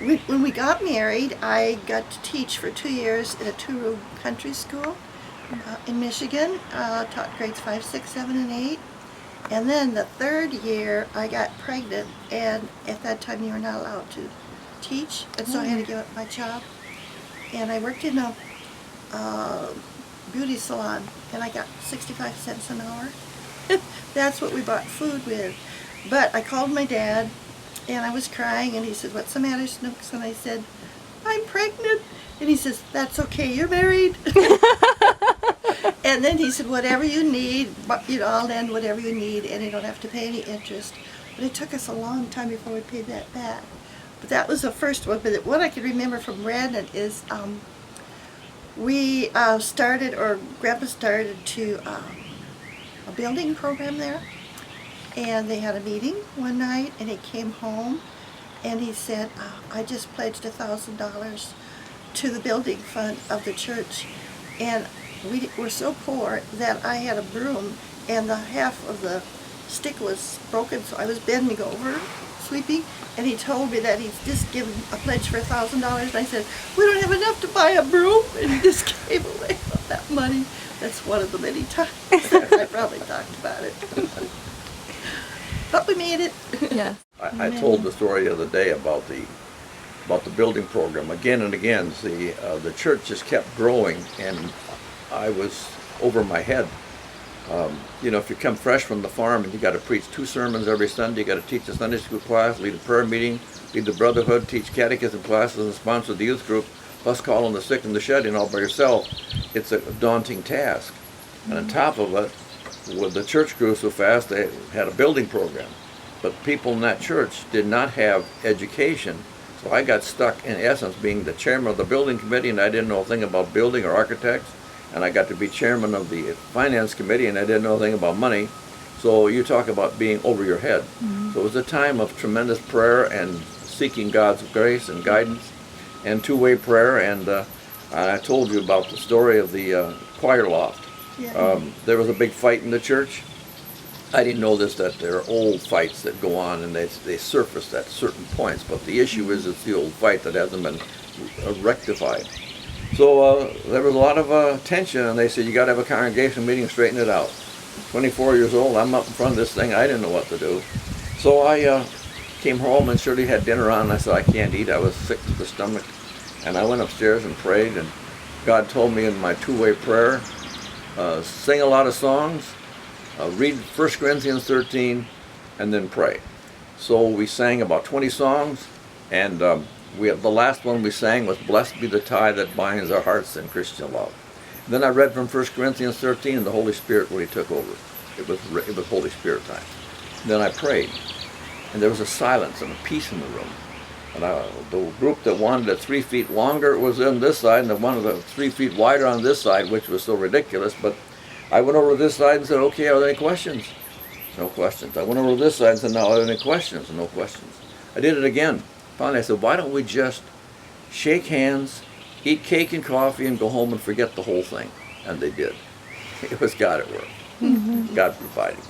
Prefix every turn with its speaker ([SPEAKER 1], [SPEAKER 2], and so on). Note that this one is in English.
[SPEAKER 1] when we got married, I got to teach for 2 years at a 2-room country school in Michigan. Taught grades 5, 6, 7, and 8. And then the 3rd year, I got pregnant, and at that time you were not allowed to teach, and so I had to give up my job. And I worked in a beauty salon, and I got 65 cents an hour. That's what we bought food with. But I called my dad, and I was crying, and he said, "What's the matter, Snooks?" And I said, "I'm pregnant." And he says, "That's okay, you're married." And then he said, "Whatever you need, I'll lend whatever you need, and you don't have to pay any interest." But it took us a long time before we paid that back. But that was the first one. But what I can remember from Brandon is we started, or Grandpa started to a building program there. And they had a meeting one night, and he came home, and he said, "I just pledged $1,000 to the building fund of the church." And we were so poor that I had a broom, and the half of the stick was broken, so I was bending over, sweeping, and he told me that he'd just given a pledge for $1,000, and I said, "We don't have enough to buy a broom," and he just gave away all that money. That's one of the many times I probably talked about it. But we made it.
[SPEAKER 2] Yeah.
[SPEAKER 3] I told the story the other day about the building program again and again. The church just kept growing, and I was over my head. If you come fresh from the farm and you got to preach 2 sermons every Sunday, you got to teach a Sunday school class, lead a prayer meeting, lead the brotherhood, teach catechism classes, and sponsor the youth group, plus call on the sick in the shed, all by yourself. It's a daunting task. And on top of it, when the church grew so fast, they had a building program. But people in that church did not have education. So I got stuck, in essence, being the chairman of the building committee, and I didn't know a thing about building or architects. And I got to be chairman of the finance committee, and I didn't know a thing about money. So you talk about being over your head. So it was a time of tremendous prayer and seeking God's grace and guidance and two-way prayer. And I told you about the story of the choir loft.
[SPEAKER 1] Yeah.
[SPEAKER 3] There was a big fight in the church. I didn't know this, that there are old fights that go on, and they surface at certain points, but the issue is it's the old fight that hasn't been rectified. So there was a lot of tension, and they said, "You got to have a congregation meeting, straighten it out." 24 years old, I'm up in front of this thing, I didn't know what to do. So I came home, and Shirley had dinner on, and I said, "I can't eat," I was sick to the stomach. And I went upstairs and prayed, and God told me in my two-way prayer, sing a lot of songs, read 1 Corinthians 13, and then pray. So we sang about 20 songs, and the last one we sang was "Blessed be the tie that binds our hearts in Christian love." And then I read from 1 Corinthians 13, and the Holy Spirit really took over. It was Holy Spirit time. And then I prayed, and there was a silence and a peace in the room. And the group that wanted it 3 feet longer was on this side, and the one that 3 feet wider on this side, which was so ridiculous. But I went over to this side and said, "Okay, are there any questions?" No questions. I went over to this side and said, "Now, are there any questions?" No questions. I did it again. Finally, I said, "Why don't we just shake hands, eat cake and coffee, and go home and forget the whole thing?" And they did. It was God at work. God providing.